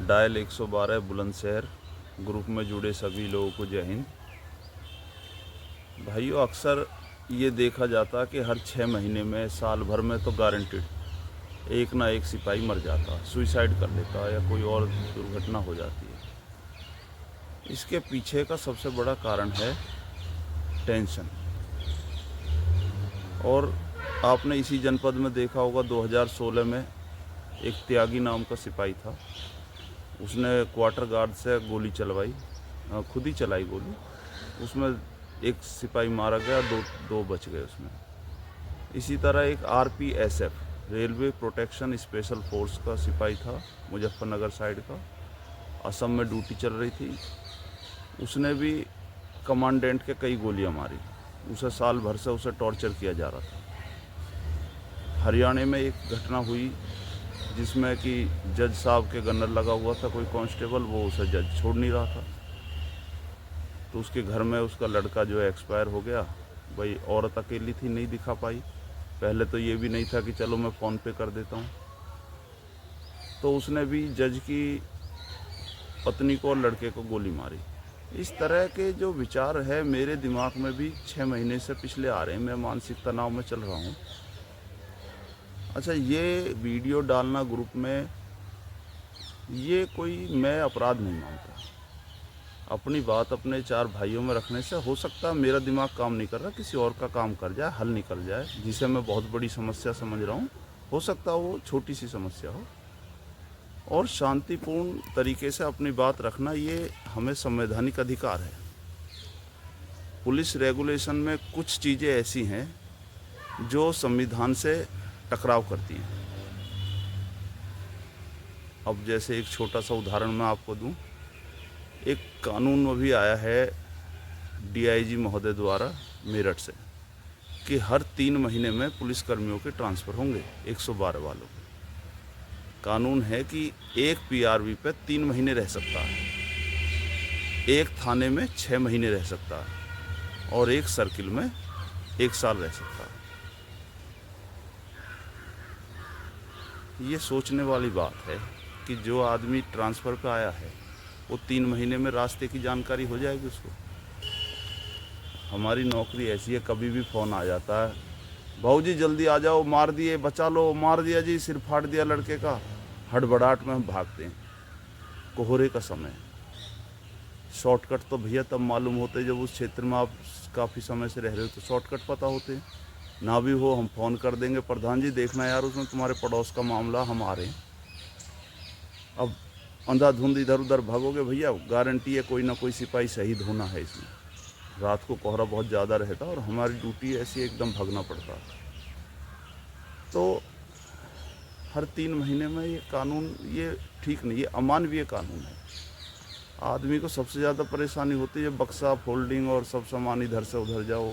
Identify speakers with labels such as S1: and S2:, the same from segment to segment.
S1: Dial 112 Bulandshahr group में जुड़े सभी लोगों को जय हिंद। भाइयों, अक्सर ये देखा जाता कि हर 6 महीने में, साल भर में तो गारंटेड एक ना एक सिपाही मर जाता, सुइसाइड कर लेता या कोई और दुर्घटना हो जाती है। इसके पीछे का सबसे बड़ा कारण है टेंशन। और आपने इसी जनपद में देखा होगा, 2016 में एक त्यागी नाम का सिपाही था, उसने क्वार्टर गार्ड से गोली चलवाई, खुद ही चलाई गोली। उसमें एक सिपाही मारा गया, दो बच गए उसमें। इसी तरह एक RPSF railway protection special force का सिपाही था, मुजफ्फरनगर साइड का, असम में ड्यूटी चल रही थी। उसने भी कमांडेंट के कई गोलियां मारी। उसे साल भर से उसे टॉर्चर किया जा रहा था। हरियाणा में एक घटना हुई जिसमें कि जज साहब के गन्नर लगा हुआ था कोई कांस्टेबल, वो उसे जज छोड़ नहीं रहा था। तो उसके घर में उसका लड़का जो है एक्सपायर हो गया। भाई औरत अकेली थी, नहीं दिखा पाई। पहले तो ये भी नहीं था कि चलो मैं फ़ोन पे कर देता हूँ। तो उसने भी जज की पत्नी को और लड़के को गोली मारी। इस तरह के जो विचार है मेरे दिमाग में भी 6 महीने से पिछले आ रहे हैं। मैं मानसिक तनाव में चल रहा हूँ। अच्छा, ये वीडियो डालना ग्रुप में, ये कोई मैं अपराध नहीं मानता। अपनी बात अपने 4 भाइयों में रखने से हो सकता है मेरा दिमाग काम नहीं कर रहा, किसी और का काम कर जाए, हल निकल जाए, जिसे मैं बहुत बड़ी समस्या समझ रहा हूँ। हो सकता है वो छोटी सी समस्या हो। और शांतिपूर्ण तरीके से अपनी बात रखना, ये हमें संवैधानिक अधिकार है। पुलिस रेगुलेशन में कुछ चीज़ें ऐसी हैं जो संविधान से टकराव करती हैं। अब जैसे एक छोटा सा उदाहरण मैं आपको दूं। एक कानून में भी आया है DIG महोदय द्वारा मेरठ से कि हर 3 महीने में पुलिसकर्मियों के ट्रांसफ़र होंगे 112 वालों के। कानून है कि एक PRV पे 3 महीने रह सकता है, एक थाने में 6 महीने रह सकता है और एक सर्किल में 1 साल रह सकता है। ये सोचने वाली बात है कि जो आदमी ट्रांसफ़र पे आया है वो 3 महीने में रास्ते की जानकारी हो जाएगी उसको। हमारी नौकरी ऐसी है, कभी भी फ़ोन आ जाता है, भाऊ जी जल्दी आ जाओ, मार दिए, बचा लो, मार दिया जी, सिर फाड़ दिया लड़के का। हड़बड़ाहट में हम भागते हैं। कोहरे का समय, शॉर्टकट तो भैया तब मालूम होते जब उस क्षेत्र में आप काफ़ी समय से रह रहे हो, तो शॉर्टकट पता होते हैं। ना भी हो हम फ़ोन कर देंगे, प्रधान जी देखना यार उसमें तुम्हारे पड़ोस का मामला, हम आ रहे हैं। अब अंधाधुंध इधर उधर भागोगे भैया, गारंटी है कोई ना कोई सिपाही शहीद होना है इसमें। रात को कोहरा बहुत ज़्यादा रहता और हमारी ड्यूटी ऐसी एकदम भागना पड़ता। तो हर 3 महीने में ये कानून, ये ठीक नहीं, ये अमानवीय कानून है। आदमी को सबसे ज़्यादा परेशानी होती है बक्सा फोल्डिंग और सब सामान इधर से उधर जाओ।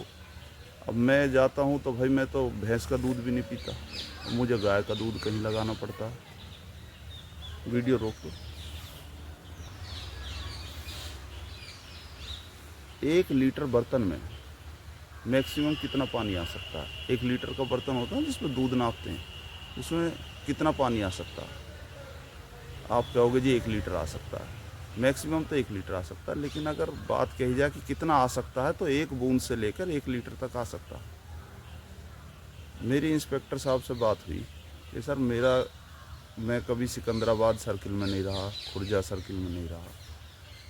S1: अब मैं जाता हूँ तो भाई मैं तो भैंस का दूध भी नहीं पीता, मुझे गाय का दूध कहीं लगाना पड़ता है। वीडियो रोक दो। 1 लीटर बर्तन में मैक्सिमम कितना पानी आ सकता है? 1 लीटर का बर्तन होता है जिसमें दूध नापते हैं, उसमें कितना पानी आ सकता है? आप कहोगे जी 1 लीटर आ सकता है। मैक्सिमम तो 1 लीटर आ सकता है, लेकिन अगर बात कही जाए कि कितना आ सकता है तो 1 बूंद से लेकर 1 लीटर तक आ सकता है। मेरी इंस्पेक्टर साहब से बात हुई कि सर मैं कभी सिकंदराबाद सर्किल में नहीं रहा, खुर्जा सर्किल में नहीं रहा,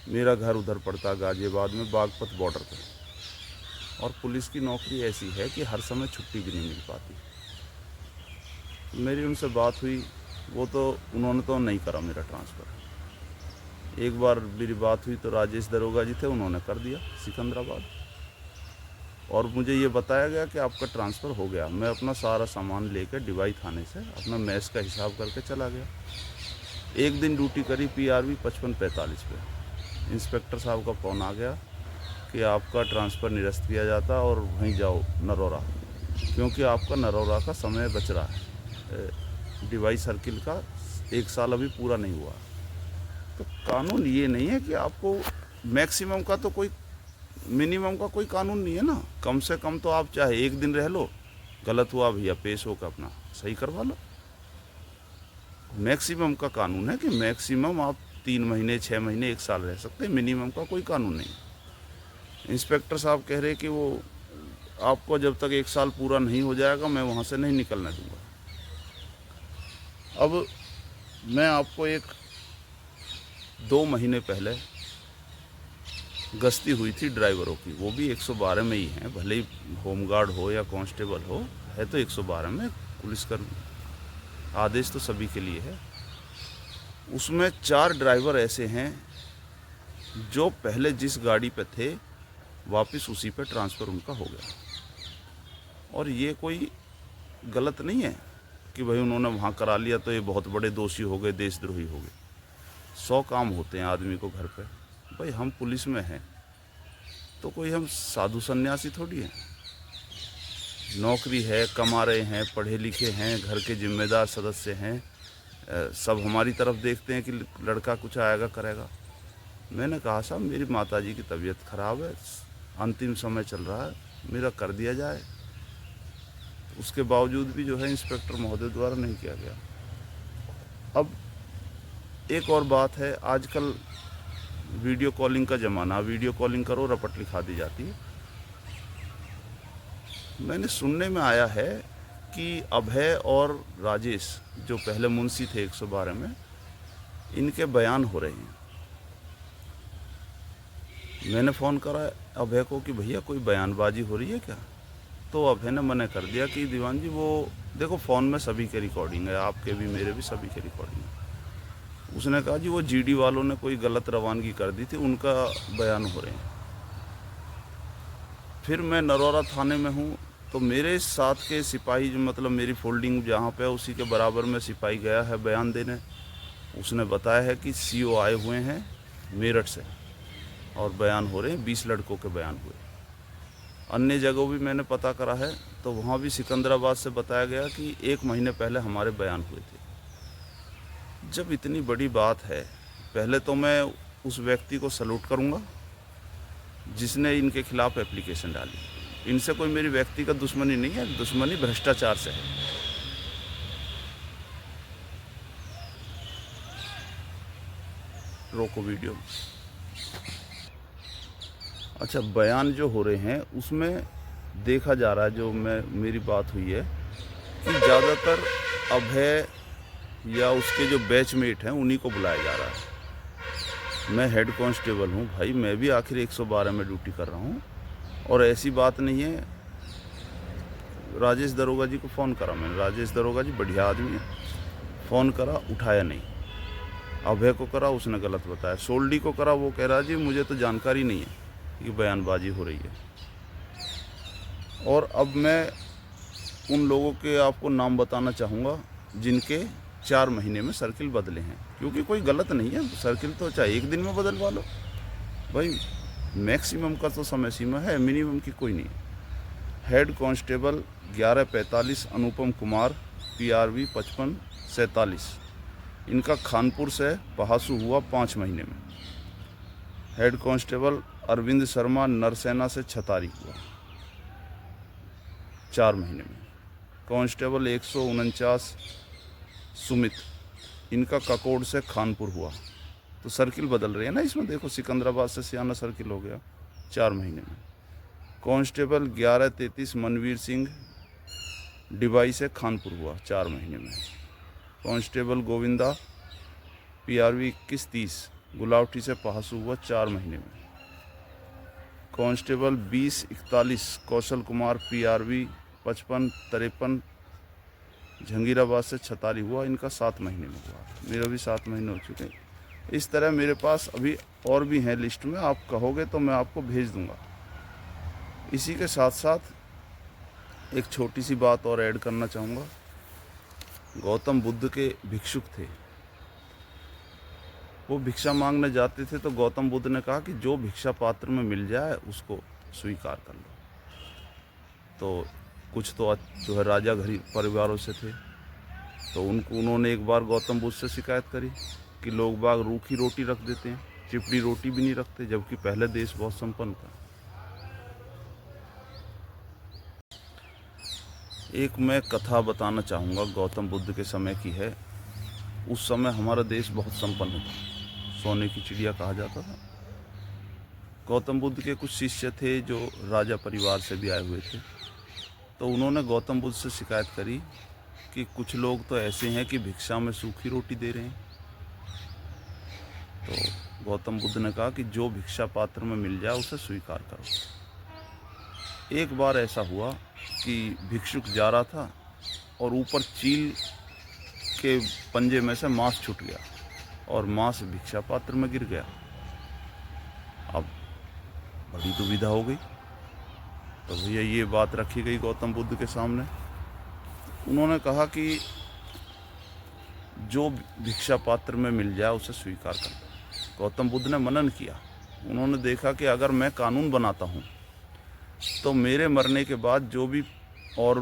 S1: मेरा घर उधर पड़ता गाजियाबाद में, बागपत बॉर्डर पर, और पुलिस की नौकरी ऐसी है कि हर समय छुट्टी भी नहीं मिल पाती। मेरी उनसे बात हुई, उन्होंने तो नहीं करा मेरा ट्रांसफ़र। एक बार मेरी बात हुई तो राजेश दरोगा जी थे, उन्होंने कर दिया सिकंदराबाद, और मुझे ये बताया गया कि आपका ट्रांसफ़र हो गया। मैं अपना सारा सामान लेकर डिवाई थाने से अपना मैस का हिसाब करके चला गया। एक दिन ड्यूटी करी PRV 5545 पे। इंस्पेक्टर साहब का फ़ोन आ गया कि आपका ट्रांसफ़र निरस्त किया जाता और वहीं जाओ नरौरा, क्योंकि आपका नरौरा का समय बच रहा है, डिवाई सर्किल का 1 साल अभी पूरा नहीं हुआ। तो कानून ये नहीं है कि आपको मैक्सिमम का, तो कोई मिनिमम का कोई कानून नहीं है ना। कम से कम तो आप चाहे 1 दिन रह लो, गलत हुआ भैया पेश होकर अपना सही करवा लो। मैक्सिमम का कानून है कि मैक्सिमम आप 3 महीने, 6 महीने, 1 साल रह सकते हैं, मिनिमम का कोई कानून नहीं। इंस्पेक्टर साहब कह रहे कि वो आपको जब तक 1 साल पूरा नहीं हो जाएगा मैं वहाँ से नहीं निकलने दूंगा। अब मैं आपको 2 महीने पहले गश्ती हुई थी ड्राइवरों की, वो भी 112 में ही हैं, भले ही होमगार्ड हो या कांस्टेबल हो, है तो 112 में पुलिसकर्मी, आदेश तो सभी के लिए है। उसमें 4 ड्राइवर ऐसे हैं जो पहले जिस गाड़ी पे थे वापस उसी पे ट्रांसफ़र उनका हो गया। और ये कोई गलत नहीं है कि भाई उन्होंने वहाँ करा लिया तो ये बहुत बड़े दोषी हो गए, देशद्रोही हो गए। 100 काम होते हैं आदमी को घर पे। भाई हम पुलिस में हैं तो कोई हम साधु सन्यासी थोड़ी हैं। नौकरी है, कमा रहे हैं, पढ़े लिखे हैं, घर के जिम्मेदार सदस्य हैं, सब हमारी तरफ देखते हैं कि लड़का कुछ आएगा करेगा। मैंने कहा साहब मेरी माताजी की तबीयत ख़राब है, अंतिम समय चल रहा है, मेरा कर दिया जाए। उसके बावजूद भी जो है इंस्पेक्टर महोदय द्वारा नहीं किया गया। अब एक और बात है, आजकल वीडियो कॉलिंग का ज़माना, वीडियो कॉलिंग करो रपट लिखा दी जाती है। मैंने सुनने में आया है कि अभय और राजेश जो पहले मुंशी थे 112 में, इनके बयान हो रहे हैं। मैंने फ़ोन करा अभय को कि भैया कोई बयानबाजी हो रही है क्या? तो अभय ने मना कर दिया कि दीवान जी वो देखो फ़ोन में सभी के रिकॉर्डिंग है, आपके भी मेरे भी सभी के रिकॉर्डिंग है। उसने कहा जी वो जीडी वालों ने कोई गलत रवानगी कर दी थी, उनका बयान हो रहे हैं। फिर मैं नरौरा थाने में हूँ तो मेरे साथ के सिपाही जो मतलब मेरी फोल्डिंग जहाँ पे उसी के बराबर में सिपाही गया है बयान देने। उसने बताया है कि सीओ आए हुए हैं मेरठ से और बयान हो रहे हैं, 20 लड़कों के बयान हुए। अन्य जगहों भी मैंने पता करा है तो वहाँ भी सिकंदराबाद से बताया गया कि 1 महीने पहले हमारे बयान हुए थे। जब इतनी बड़ी बात है, पहले तो मैं उस व्यक्ति को सैल्यूट करूँगा जिसने इनके खिलाफ़ एप्लीकेशन डाली। इनसे कोई मेरी व्यक्तिगत दुश्मनी नहीं है, दुश्मनी भ्रष्टाचार से है। रोको वीडियो। अच्छा, बयान जो हो रहे हैं उसमें देखा जा रहा है, जो मेरी बात हुई है कि ज़्यादातर अभय या उसके जो बैचमेट हैं उन्हीं को बुलाया जा रहा है। मैं हेड कांस्टेबल हूँ भाई, मैं भी आखिर 112 में ड्यूटी कर रहा हूँ। और ऐसी बात नहीं है, राजेश दरोगा जी को फ़ोन करा मैंने, राजेश दरोगा जी बढ़िया आदमी है, फ़ोन करा उठाया नहीं। अभय को करा, उसने गलत बताया। सोल्डी को करा, वो कह रहा जी मुझे तो जानकारी नहीं है कि बयानबाजी हो रही है। और अब मैं उन लोगों के आपको नाम बताना चाहूँगा जिनके 4 महीने में सर्किल बदले हैं, क्योंकि कोई गलत नहीं है, सर्किल तो चाहे 1 दिन में बदलवा लो भाई, मैक्सिमम का तो समय सीमा है, मिनिमम की कोई नहीं। Head constable 1145 Anupam Kumar, PRV 5547, इनका खानपुर से पहासू हुआ 5 महीने में। हेड कांस्टेबल अरविंद शर्मा नरसेना से छतारी हुआ 4 महीने में। कांस्टेबल 149 सुमित, इनका ककोड़ से खानपुर हुआ। तो सर्किल बदल रही है ना इसमें, देखो सिकंदराबाद से सियाना सर्किल हो गया 4 महीने में। कांस्टेबल 1133 मनवीर सिंह डिबाई से खानपुर हुआ 4 महीने में। कांस्टेबल गोविंदा PRV 2130 गुलावटी से पहासू हुआ 4 महीने में। कांस्टेबल 2041 कौशल कुमार PRV 5553 जहांगीराबाद से छतारी हुआ, इनका 7 महीने में हुआ। मेरा भी 7 महीने हो चुके हैं। इस तरह मेरे पास अभी और भी हैं लिस्ट में, आप कहोगे तो मैं आपको भेज दूंगा। इसी के साथ साथ एक छोटी सी बात और ऐड करना चाहूँगा। गौतम बुद्ध के भिक्षुक थे, वो भिक्षा मांगने जाते थे तो गौतम बुद्ध ने कहा कि जो भिक्षा पात्र में मिल जाए उसको स्वीकार कर लो। तो कुछ तो जो है राजा घरी परिवारों से थे, तो उन्होंने एक बार गौतम बुद्ध से शिकायत करी कि लोग बाग रूखी रोटी रख देते हैं, चिपड़ी रोटी भी नहीं रखते, जबकि पहले देश बहुत संपन्न था। एक मैं कथा बताना चाहूँगा, गौतम बुद्ध के समय की है। उस समय हमारा देश बहुत संपन्न था, सोने की चिड़िया कहा जाता था। गौतम बुद्ध के कुछ शिष्य थे जो राजा परिवार से भी आए हुए थे, तो उन्होंने गौतम बुद्ध से शिकायत करी कि कुछ लोग तो ऐसे हैं कि भिक्षा में सूखी रोटी दे रहे हैं। तो गौतम बुद्ध ने कहा कि जो भिक्षा पात्र में मिल जाए उसे स्वीकार करो। एक बार ऐसा हुआ कि भिक्षुक जा रहा था और ऊपर चील के पंजे में से मांस छूट गया और मांस भिक्षा पात्र में गिर गया। अब बड़ी दुविधा हो गई, तो भैया ये बात रखी गई गौतम बुद्ध के सामने। उन्होंने कहा कि जो भिक्षा पात्र में मिल जाए उसे स्वीकार कर लो। गौतम बुद्ध ने मनन किया। उन्होंने देखा कि अगर मैं कानून बनाता हूँ तो मेरे मरने के बाद जो भी और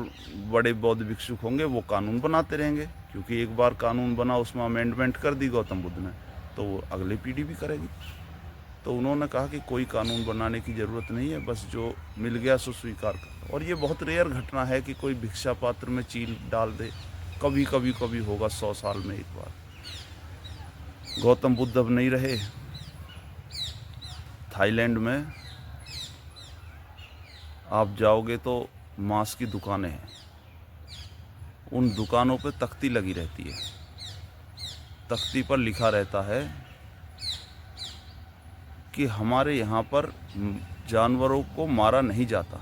S1: बड़े बौद्ध भिक्षुक होंगे वो कानून बनाते रहेंगे, क्योंकि एक बार कानून बना, उसमें अमेंडमेंट कर दी गौतम बुद्ध ने, तो वो अगली पीढ़ी भी करेगी। तो उन्होंने कहा कि कोई कानून बनाने की ज़रूरत नहीं है, बस जो मिल गया सो स्वीकार करो। और ये बहुत रेयर घटना है कि कोई भिक्षा पात्र में चील डाल दे। कभी होगा, 100 साल में एक बार। गौतम बुद्ध अब नहीं रहे। थाईलैंड में आप जाओगे तो मांस की दुकानें हैं, उन दुकानों पे तख्ती लगी रहती है। तख्ती पर लिखा रहता है कि हमारे यहाँ पर जानवरों को मारा नहीं जाता।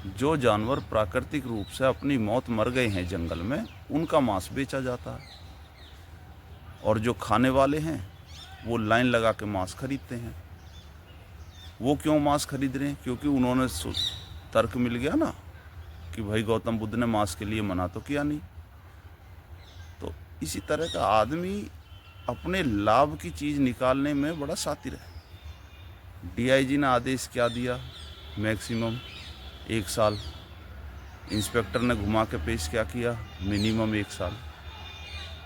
S1: जो जानवर प्राकृतिक रूप से अपनी मौत मर गए हैं जंगल में, उनका मांस बेचा जाता है। और जो खाने वाले हैं वो लाइन लगा के मांस खरीदते हैं। वो क्यों मांस खरीद रहे हैं? क्योंकि उन्होंने तर्क मिल गया ना कि भाई गौतम बुद्ध ने मांस के लिए मना तो किया नहीं। तो इसी तरह का आदमी अपने लाभ की चीज़ निकालने में बड़ा शातिर है। डीआईजी ने आदेश क्या दिया? मैक्सिमम 1 साल। इंस्पेक्टर ने घुमा के पेश क्या किया? मिनिमम 1 साल।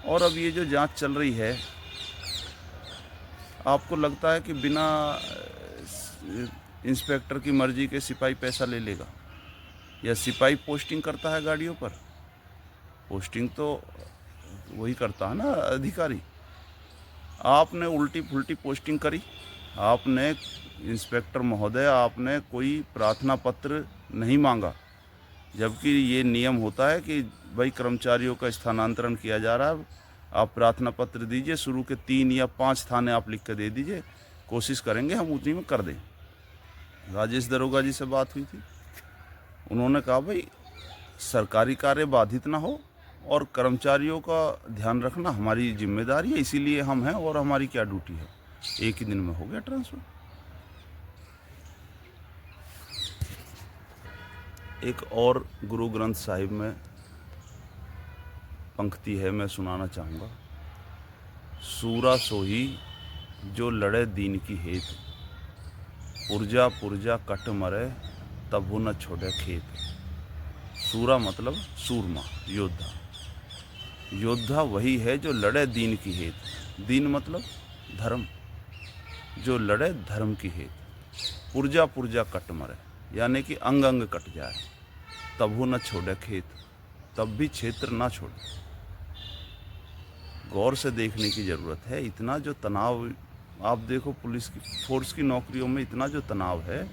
S1: और अब ये जो जांच चल रही है, आपको लगता है कि बिना इंस्पेक्टर की मर्जी के सिपाही पैसा ले लेगा? या सिपाही पोस्टिंग करता है गाड़ियों पर? पोस्टिंग तो वही करता है ना, अधिकारी। आपने उल्टी फुल्टी पोस्टिंग करी। आपने इंस्पेक्टर महोदय, आपने कोई प्रार्थना पत्र नहीं मांगा, जबकि ये नियम होता है कि भाई कर्मचारियों का स्थानांतरण किया जा रहा है, आप प्रार्थना पत्र दीजिए। शुरू के 3 या 5 थाने आप लिख कर दे दीजिए, कोशिश करेंगे हम उतनी में कर दें। राजेश दरोगा जी से बात हुई थी, उन्होंने कहा भाई सरकारी कार्य बाधित ना हो और कर्मचारियों का ध्यान रखना हमारी जिम्मेदारी है, इसीलिए हम हैं और हमारी क्या ड्यूटी है। एक ही दिन में हो गया ट्रांसफ़र। एक और गुरु ग्रंथ साहिब में पंक्ति है, मैं सुनाना चाहूँगा। सूरा सोही जो लड़े दीन की हेत, पुरजा पुरजा कट मरे तबु न छोड़े खेत। सूरा मतलब सूरमा, योद्धा। योद्धा वही है जो लड़े दीन की हेत। दीन मतलब धर्म, जो लड़े धर्म की हेत। पुरजा पुरजा कट मरे, यानी कि अंग अंग कट जाए। तबु न छोड़े खेत, तब भी क्षेत्र ना छोड़े। गौर से देखने की ज़रूरत है। इतना जो तनाव आप देखो, पुलिस की फोर्स की नौकरियों में इतना जो तनाव है,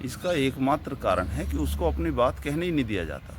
S1: इसका एकमात्र कारण है कि उसको अपनी बात कहने ही नहीं दिया जाता।